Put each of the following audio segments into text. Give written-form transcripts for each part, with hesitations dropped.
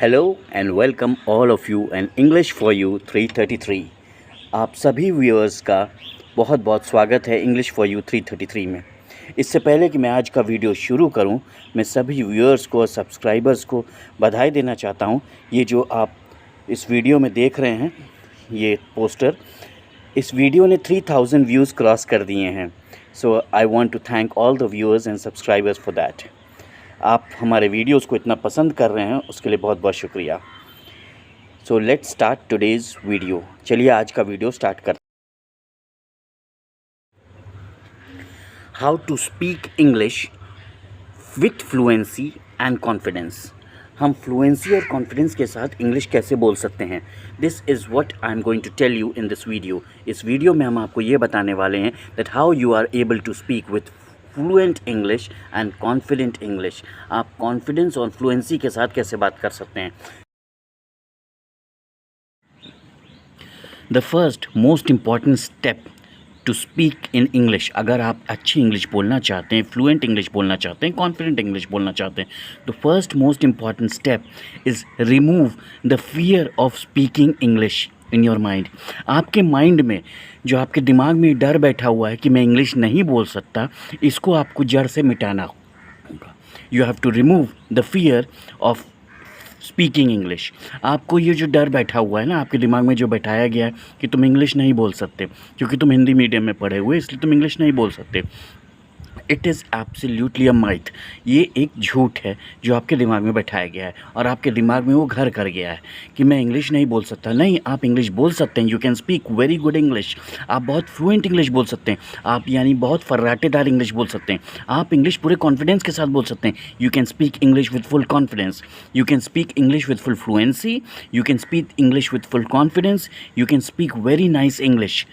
Hello and welcome all of you and English for you 333। आप सभी viewers का बहुत बहुत स्वागत है इंग्लिश फॉर यू 333 में। इससे पहले कि मैं आज का वीडियो शुरू करूं, मैं सभी व्यूअर्स को और सब्सक्राइबर्स को बधाई देना चाहता हूं। ये जो आप इस वीडियो में देख रहे हैं, ये पोस्टर, इस वीडियो ने 3000 व्यूज़ क्रॉस कर दिए हैं। So I want to thank all the viewers and subscribers for that. आप हमारे वीडियोस को इतना पसंद कर रहे हैं, उसके लिए बहुत बहुत शुक्रिया। So let's start today's video. चलिए आज का वीडियो स्टार्ट करते हैं। How to speak English with fluency and confidence. हम फ्लुएंसी और कॉन्फिडेंस के साथ इंग्लिश कैसे बोल सकते हैं, this is what I am going to tell you in this video. इस वीडियो में हम आपको ये बताने वाले हैं that how you are able to speak with fluent English and confident English. आप कॉन्फिडेंस और फ्लुएंसी के साथ कैसे बात कर सकते हैं। The first most important step to speak in English, अगर आप अच्छी इंग्लिश बोलना चाहते हैं, फ्लुएंट इंग्लिश बोलना चाहते हैं, कॉन्फिडेंट इंग्लिश बोलना चाहते हैं, तो first most important step is remove the fear of speaking English in your mind. आपके माइंड में जो आपके दिमाग में डर बैठा हुआ है कि मैं इंग्लिश नहीं बोल सकता, इसको आपको जड़ से मिटाना होगा। You have to remove the fear of speaking English. आपको ये जो डर बैठा हुआ है ना, आपके दिमाग में जो बैठाया गया है कि तुम इंग्लिश नहीं बोल सकते क्योंकि तुम हिंदी मीडियम में पढ़े हुए, इसलिए तुम इंग्लिश नहीं बोल सकते, इट इज़ एब्सोल्युटली अ माइथ। ये एक झूठ है जो आपके दिमाग में बैठाया गया है और आपके दिमाग में वो घर कर गया है कि मैं इंग्लिश नहीं बोल सकता। नहीं, आप इंग्लिश बोल सकते हैं। You can speak very good English. आप बहुत फ्लुएंट इंग्लिश बोल सकते हैं। आप यानी बहुत फर्राटेदार इंग्लिश बोल सकते हैं। आप इंग्लिश पूरे कॉन्फिडेंस के साथ बोल सकते हैं। You can speak English with full confidence. You can speak English with full fluency. You can speak English with full confidence. You can speak very nice English.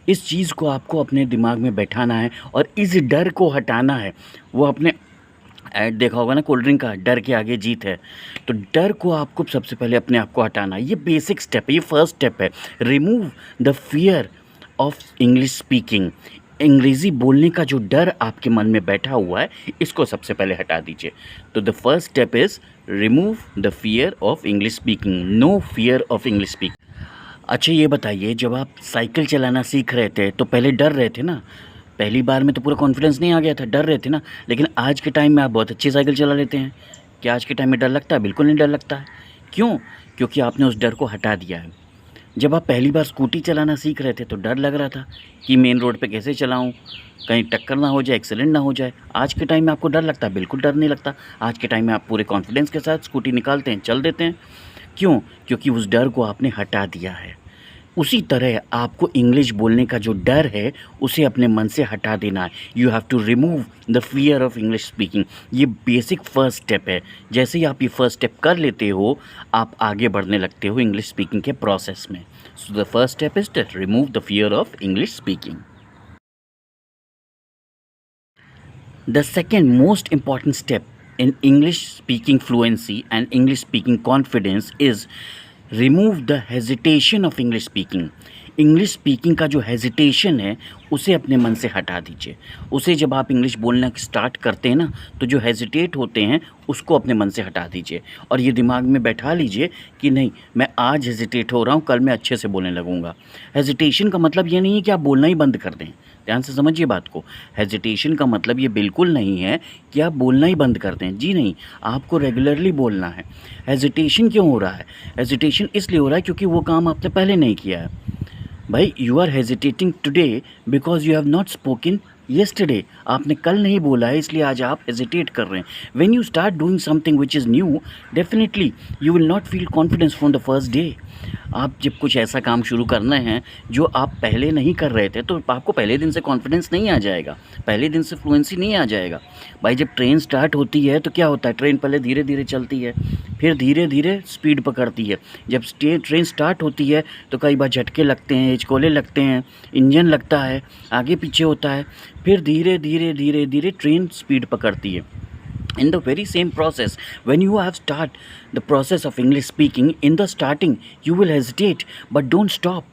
इस चीज़ को आपको अपने दिमाग में बैठाना है और इस डर को हटाना है। वो अपने ऐड देखा होगा ना, कोल्ड ड्रिंक का, डर के आगे जीत है। तो डर को आपको सबसे पहले अपने आप को हटाना है। ये बेसिक स्टेप है, ये फर्स्ट स्टेप है। Remove the fear of English speaking. अंग्रेज़ी बोलने का जो डर आपके मन में बैठा हुआ है, इसको सबसे पहले हटा दीजिए। तो the first step is remove the fear of English speaking. No fear of English speaking. अच्छा ये बताइए, जब आप साइकिल चलाना सीख रहे थे तो पहले डर रहे थे ना? पहली बार में तो पूरा कॉन्फिडेंस नहीं आ गया था, डर रहे थे ना? लेकिन आज के टाइम में आप बहुत अच्छी साइकिल चला लेते हैं। क्या आज के टाइम में डर लगता है? बिल्कुल नहीं डर लगता है। क्यों? क्योंकि आपने उस डर को हटा दिया है। जब आप पहली बार स्कूटी चलाना सीख रहे थे तो डर लग रहा था कि मेन रोड पे कैसे चलाऊं, कहीं टक्कर ना हो जाए, एक्सीडेंट ना हो जाए। आज के टाइम में आपको डर लगता है? बिल्कुल डर नहीं लगता। आज के टाइम में आप पूरे कॉन्फिडेंस के साथ स्कूटी निकालते हैं, चल देते हैं। क्यों? क्योंकि उस डर को आपने हटा दिया है। उसी तरह आपको इंग्लिश बोलने का जो डर है, उसे अपने मन से हटा देना है। You have to remove the fear of English speaking. ये बेसिक फर्स्ट स्टेप है। जैसे ही आप ये फर्स्ट स्टेप कर लेते हो, आप आगे बढ़ने लगते हो इंग्लिश स्पीकिंग के प्रोसेस में। So the first step is to remove the fear of English speaking. The second most important step in English speaking fluency and English speaking confidence is remove the hesitation of English speaking. English speaking का जो hesitation है, उसे अपने मन से हटा दीजिए। उसे जब आप इंग्लिश बोलना स्टार्ट करते हैं ना, तो जो हेजिटेट होते हैं उसको अपने मन से हटा दीजिए और ये दिमाग में बैठा लीजिए कि नहीं, मैं आज हेजिटेट हो रहा हूँ, कल मैं अच्छे से बोलने लगूँगा। हेजिटेशन का मतलब ये नहीं है कि आप बोलना ही बंद कर दें। ध्यान से समझिए बात को। हेजिटेशन का मतलब ये बिल्कुल नहीं है कि आप बोलना ही बंद कर दें। जी नहीं, आपको रेगुलरली बोलना है। हेजिटेशन क्यों हो रहा है? हेजिटेशन इसलिए हो रहा है क्योंकि वो काम आपने पहले नहीं किया है। भाई, you are hesitating today because you have not spoken yesterday. आपने कल नहीं बोला है, इसलिए आज आप हेजिटेट कर रहे हैं। When you start doing something which is new, definitely you will not feel confidence from the first day. आप जब कुछ ऐसा काम शुरू करना है जो आप पहले नहीं कर रहे थे, तो आपको पहले दिन से कॉन्फिडेंस नहीं आ जाएगा, पहले दिन से फ्लुएंसी नहीं आ जाएगा। भाई, जब ट्रेन स्टार्ट होती है तो क्या होता है? ट्रेन पहले धीरे धीरे चलती है, फिर धीरे धीरे स्पीड पकड़ती है। जब ट्रेन स्टार्ट होती है तो कई बार झटके लगते हैं, हिचकोले लगते हैं, इंजन लगता है, आगे पीछे होता है, फिर धीरे धीरे धीरे धीरे ट्रेन स्पीड पकड़ती है। In the very same process, when you have start the process of English speaking, in the starting you will hesitate, but don't stop.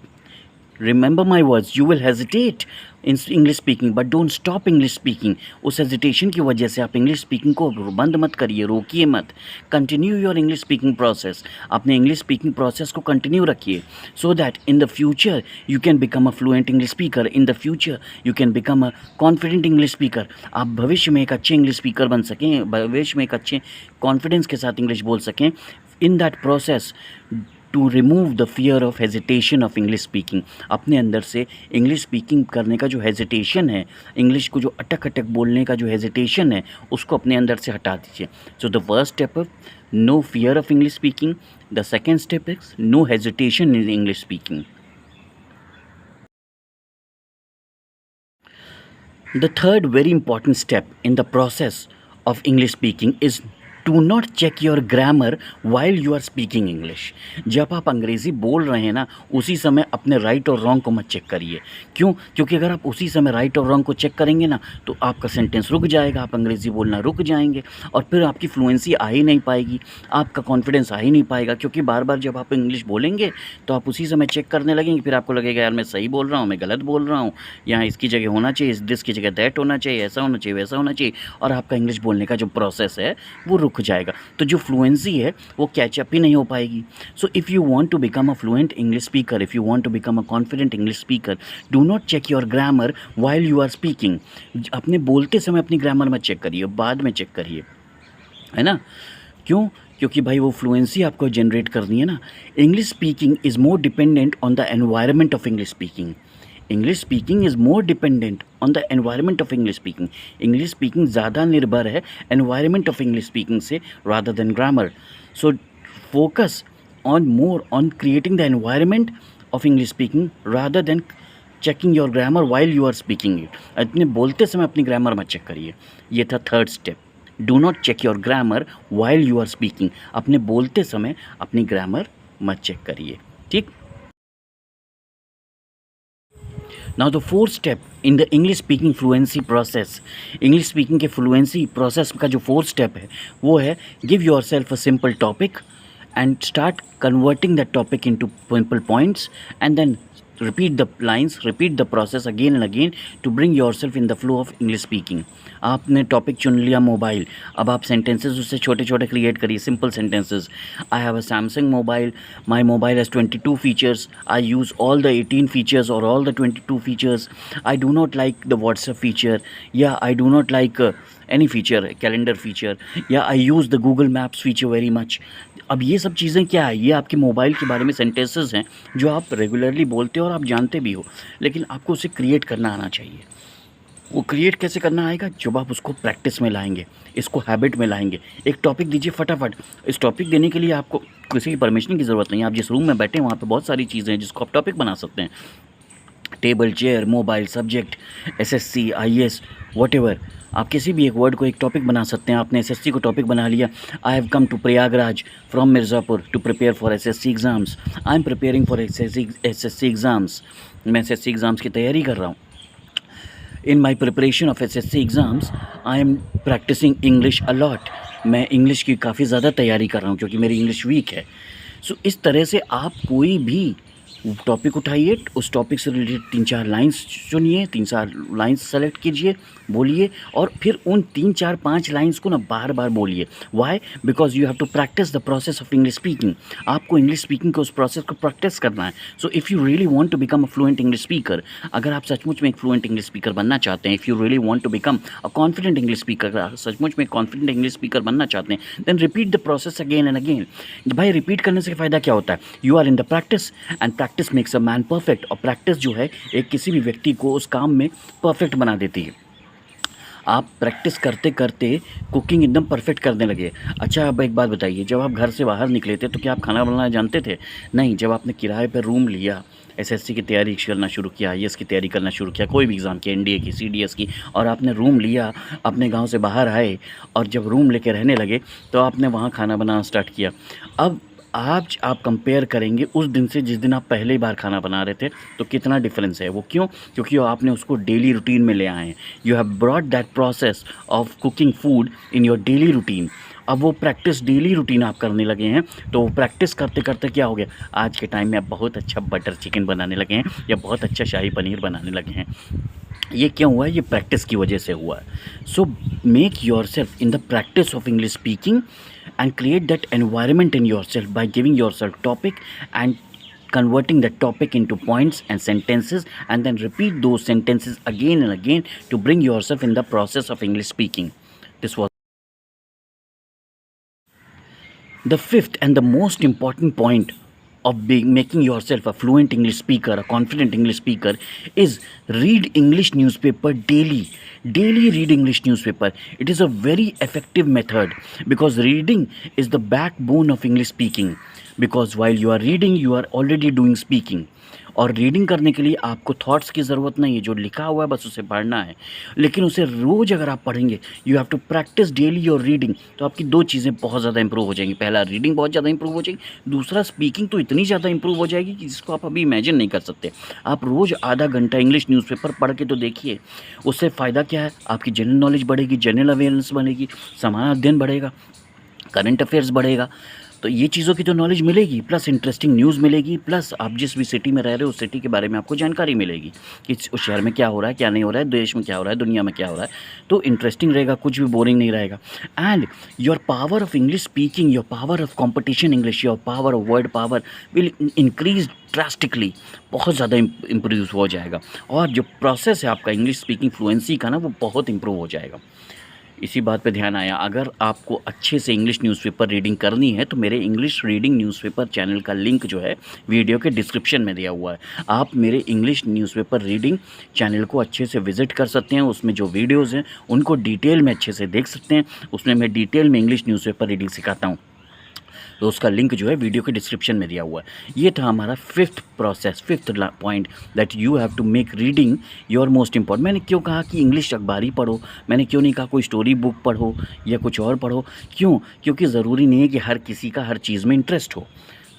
Remember my words, you will hesitate in English speaking but don't stop English speaking. उस hesitation की वजह से आप English speaking को बंद मत करिए, रोकिए मत। Continue your English speaking process, अपने इंग्लिश स्पीकिंग प्रोसेस को कंटिन्यू रखिए, so that in the future you can become a fluent English speaker, in the future you can become a confident English speaker. आप भविष्य में एक अच्छे English speaker बन सकें, भविष्य में एक अच्छे कॉन्फिडेंस के साथ इंग्लिश बोल सकें। In that process to remove the fear of hesitation of English speaking, अपने अंदर से इंग्लिश स्पीकिंग करने का जो हेजिटेशन है, इंग्लिश को जो अटक अटक बोलने का जो हेजिटेशन है, उसको अपने अंदर से हटा दीजिए। So the first step of no fear of English speaking, the second step is no hesitation in English speaking. The third very important step in the process of English speaking is to not check your grammar while you are speaking English. जब आप अंग्रेज़ी बोल रहे हैं ना, उसी समय अपने राइट और रॉन्ग को मत चेक करिए। क्यों? क्योंकि अगर आप उसी समय राइट और रॉन्ग को चेक करेंगे ना, तो आपका सेंटेंस रुक जाएगा, आप अंग्रेज़ी बोलना रुक जाएंगे, और फिर आपकी फ्लुएंसी आ ही नहीं पाएगी, आपका कॉन्फिडेंस आ ही नहीं पाएगा। क्योंकि बार बार जब आप इंग्लिश बोलेंगे तो आप उसी समय चेक करने लगेंगे, फिर आपको लगेगा यार मैं सही बोल रहा हूँ, मैं गलत बोल रहा हूँ, यहाँ इसकी जगह होना चाहिए, दिस की जगह दैट होना चाहिए, ऐसा होना चाहिए, वैसा होना चाहिए, और आपका इंग्लिश बोलने का जो प्रोसेस है वो रुक जाएगा। तो जो फ्लुएंसी है वो कैचअप ही नहीं हो पाएगी। So if you want to become a fluent English speaker, if you want to become a confident English speaker, do not check your grammar while you are speaking. अपने बोलते समय अपनी ग्रामर मत चेक करिए, बाद में चेक करिए, है ना। क्यों? क्योंकि भाई वो फ्लुएंसी आपको जनरेट करनी है ना। English speaking is more dependent on the environment of English speaking. English speaking is more dependent on the environment of English speaking. English speaking ज़्यादा निर्भर है एनवायरनमेंट ऑफ इंग्लिश स्पीकिंग से rather than grammar. So focus on more on creating the environment of English speaking rather than checking your grammar while you are speaking it. अपने बोलते समय अपनी grammar मत check करिए। ये था third step, do not check your grammar while you are speaking. अपने बोलते समय अपनी ग्रामर मत चेक करिए, ठीक। Now the fourth step in the English speaking fluency process, English speaking के फ्लुएंसी प्रोसेस का जो फोर्थ स्टेप है वो है give yourself a simple topic and start converting that topic into simple points, and then repeat the lines, repeat the process again and again to bring yourself in the flow of English speaking. आपने topic चुन लिया mobile, अब आप sentences उससे छोटे छोटे create करिए, simple sentences. I have a Samsung mobile, my mobile has 22 features, I use all the 18 features और all the 22 features, I do not like the WhatsApp feature, या I do not like any feature, calendar feature, या I use the Google Maps feature very much. अब ये सब चीज़ें क्या है? ये आपके मोबाइल के बारे में सेंटेंसेस हैं जो आप रेगुलरली बोलते हो और आप जानते भी हो, लेकिन आपको उसे क्रिएट करना आना चाहिए। वो क्रिएट कैसे करना आएगा? जब आप उसको प्रैक्टिस में लाएंगे, इसको हैबिट में लाएंगे। एक टॉपिक दीजिए फटाफट। इस टॉपिक देने के लिए आपको किसी की परमिशन की ज़रूरत नहीं है। आप जिस रूम में बैठे हैं वहाँ पे बहुत सारी चीज़ें हैं जिसको आप टॉपिक बना सकते हैं। Table, chair, mobile, subject, SSC, IAS, whatever, आप किसी भी एक वर्ड को एक टॉपिक बना सकते हैं। आपने एसएससी को टॉपिक बना लिया, I have come to Prayagraj from Mirzapur to prepare for SSC exams, I am preparing for SSC exams. मैं एसएससी एग्ज़ाम्स की तैयारी कर रहा हूँ। In my preparation of SSC exams I am practising English a lot. मैं इंग्लिश की काफ़ी ज़्यादा तैयारी कर रहा हूँ क्योंकि मेरी इंग्लिश वीक है। सो इस तरह से आप कोई भी टॉपिक उठाइए, उस टॉपिक से रिलेटेड 3-4 लाइन्स चुनिए, 3-4 लाइन्स सेलेक्ट कीजिए, बोलिए, और फिर उन 3-4-5 लाइन्स को ना बार बार बोलिए। Why? Because you have to practise the process of English speaking. आपको इंग्लिश स्पीकिंग के उस प्रोसेस को प्रैक्टिस करना है। So if you really want to become a fluent English speaker, अगर आप सचमुच में एक फ्लुएंट इंग्लिश स्पीकर बनना चाहते हैं, if you really want to become a confident English speaker, सचमुच में कॉन्फिडेंट इंग्लिश स्पीकर बनना चाहते हैं, then repeat the process again and again. भाई रिपीट करने से फ़ायदा क्या होता है? You are in the practice and practice makes a man perfect. और प्रैक्टिस जो है एक किसी भी व्यक्ति को उस काम में परफेक्ट बना देती है। आप प्रैक्टिस करते करते कुकिंग एकदम परफेक्ट करने लगे। अच्छा अब एक बात बताइए, जब आप घर से बाहर निकले थे तो क्या आप खाना बनाना जानते थे? नहीं। जब आपने किराए पर रूम लिया, एसएससी की तैयारी करना शुरू किया, आईएएस की तैयारी करना शुरू किया, कोई भी एग्ज़ाम की, एनडीए की, सीडीएस की, और आपने रूम लिया, अपने गांव से बाहर आए और जब रूम लेके रहने लगे तो आपने वहाँ खाना बनाना स्टार्ट किया। अब आज आप कंपेयर करेंगे उस दिन से जिस दिन आप पहली बार खाना बना रहे थे तो कितना डिफरेंस है। वो क्यों? क्योंकि आपने उसको डेली रूटीन में ले आए हैं। You have brought that process of cooking food in your daily routine. अब वो प्रैक्टिस डेली रूटीन आप करने लगे हैं, तो वो प्रैक्टिस करते करते क्या हो गया, आज के टाइम में आप बहुत अच्छा बटर चिकन बनाने लगे हैं या बहुत अच्छा शाही पनीर बनाने लगे हैं। ये क्यों हुआ है? ये प्रैक्टिस की वजह से हुआ है। So make your self in the practice of English speaking and create that environment in yourself by giving yourself topic and converting that topic into points and sentences, and then repeat those sentences again and again to bring yourself in the process of English speaking. This was the fifth and the most important point of making yourself a fluent English speaker, a confident English speaker, is read English newspaper daily. Daily read English newspaper. It is a very effective method because reading is the backbone of English speaking. Because while you are reading, you are already doing speaking. और reading करने के लिए आपको thoughts की ज़रूरत नहीं है, जो लिखा हुआ है बस उसे पढ़ना है। लेकिन उसे रोज़ अगर आप पढ़ेंगे, you have to practise daily your reading, तो आपकी दो चीज़ें बहुत ज़्यादा इंप्रूव हो जाएंगी। पहला, रीडिंग बहुत ज़्यादा इंप्रूव हो जाएगी, दूसरा स्पीकिंग तो इतनी ज़्यादा इंप्रूव हो जाएगी कि जिसको आप अभी इमेजिन नहीं कर सकते। आप रोज़ आधा घंटा इंग्लिश न्यूज़पेपर पढ़ के तो देखिए, उससे फ़ायदा क्या है, आपकी जनरल नॉलेज बढ़ेगी, जनरल अवेयरनेस बढ़ेगी, सामान्य अध्ययन बढ़ेगा, करंट अफेयर्स बढ़ेगा। तो ये चीज़ों की तो नॉलेज मिलेगी, प्लस इंटरेस्टिंग न्यूज़ मिलेगी, प्लस आप जिस भी सिटी में रह रहे हो उस सिटी के बारे में आपको जानकारी मिलेगी कि उस शहर में क्या हो रहा है, क्या नहीं हो रहा है, देश में क्या हो रहा है, दुनिया में क्या हो रहा है। तो इंटरेस्टिंग रहेगा, कुछ भी बोरिंग नहीं रहेगा। And your power of English speaking, your power of competition English, your power of word power will increase drastically, बहुत ज़्यादा इम्प्रूव हो जाएगा। और जो प्रोसेस है आपका इंग्लिश स्पीकिंग फ्लुएंसी का ना, वो बहुत इम्प्रूव हो जाएगा। इसी बात पे ध्यान आया, अगर आपको अच्छे से इंग्लिश न्यूज़पेपर रीडिंग करनी है तो मेरे इंग्लिश रीडिंग न्यूज़पेपर चैनल का लिंक जो है वीडियो के डिस्क्रिप्शन में दिया हुआ है। आप मेरे इंग्लिश न्यूज़पेपर रीडिंग चैनल को अच्छे से विज़िट कर सकते हैं, उसमें जो वीडियोज़ हैं उनको डिटेल में अच्छे से देख सकते हैं। उसमें मैं डिटेल में इंग्लिश न्यूज़पेपर रीडिंग सिखाता हूँ, तो उसका लिंक जो है वीडियो के डिस्क्रिप्शन में दिया हुआ है। ये था हमारा fifth point, that you have to make reading your most important. मैंने क्यों कहा कि इंग्लिश अखबार ही पढ़ो, मैंने क्यों नहीं कहा कोई स्टोरी बुक पढ़ो या कुछ और पढ़ो। क्यों? क्योंकि ज़रूरी नहीं है कि हर किसी का हर चीज़ में इंटरेस्ट हो,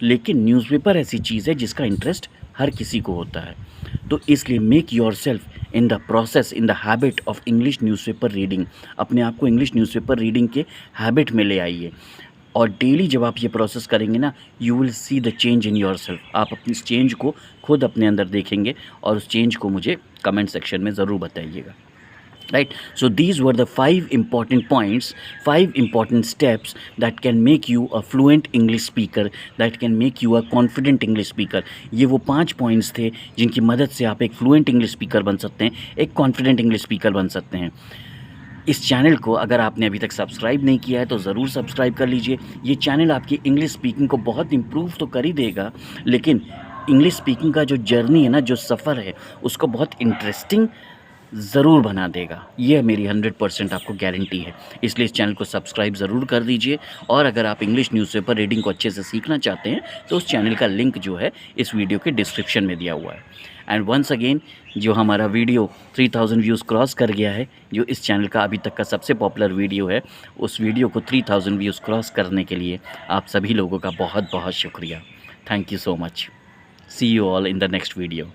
लेकिन न्यूज़पेपर ऐसी चीज़ है जिसका इंटरेस्ट हर किसी को होता है। तो इसलिए make your self in the process, in the habit of English newspaper reading. अपने आप को इंग्लिश न्यूज़पेपर रीडिंग के हैबिट में ले आइए, और डेली जब आप ये प्रोसेस करेंगे ना, you will see the change in your self. आप अपनी चेंज को खुद अपने अंदर देखेंगे और उस चेंज को मुझे कमेंट सेक्शन में ज़रूर बताइएगा। Right, so these were the 5 important points, 5 important steps that can make you a fluent English speaker, that can make you a confident English speaker. ये वो 5 पॉइंट्स थे जिनकी मदद से आप एक फ्लुएंट इंग्लिश स्पीकर बन सकते हैं, एक कॉन्फिडेंट इंग्लिश स्पीकर बन सकते हैं। इस चैनल को अगर आपने अभी तक सब्सक्राइब नहीं किया है तो ज़रूर सब्सक्राइब कर लीजिए। ये चैनल आपकी इंग्लिश स्पीकिंग को बहुत इम्प्रूव तो कर ही देगा, लेकिन इंग्लिश स्पीकिंग का जो जर्नी है ना, जो सफ़र है, उसको बहुत इंटरेस्टिंग ज़रूर बना देगा। ये मेरी 100% आपको गारंटी है। इसलिए इस चैनल को सब्सक्राइब ज़रूर कर दीजिए। और अगर आप इंग्लिश न्यूज़पेपर रीडिंग को अच्छे से सीखना चाहते हैं तो उस चैनल का लिंक जो है इस वीडियो के डिस्क्रिप्शन में दिया हुआ है। एंड वंस अगेन, जो हमारा वीडियो 3000 व्यूज़ क्रॉस कर गया है, जो इस चैनल का अभी तक का सबसे पॉपुलर वीडियो है, उस वीडियो को 3000 व्यूज़ क्रॉस करने के लिए आप सभी लोगों का बहुत बहुत शुक्रिया। Thank you so much. See you all in the next video.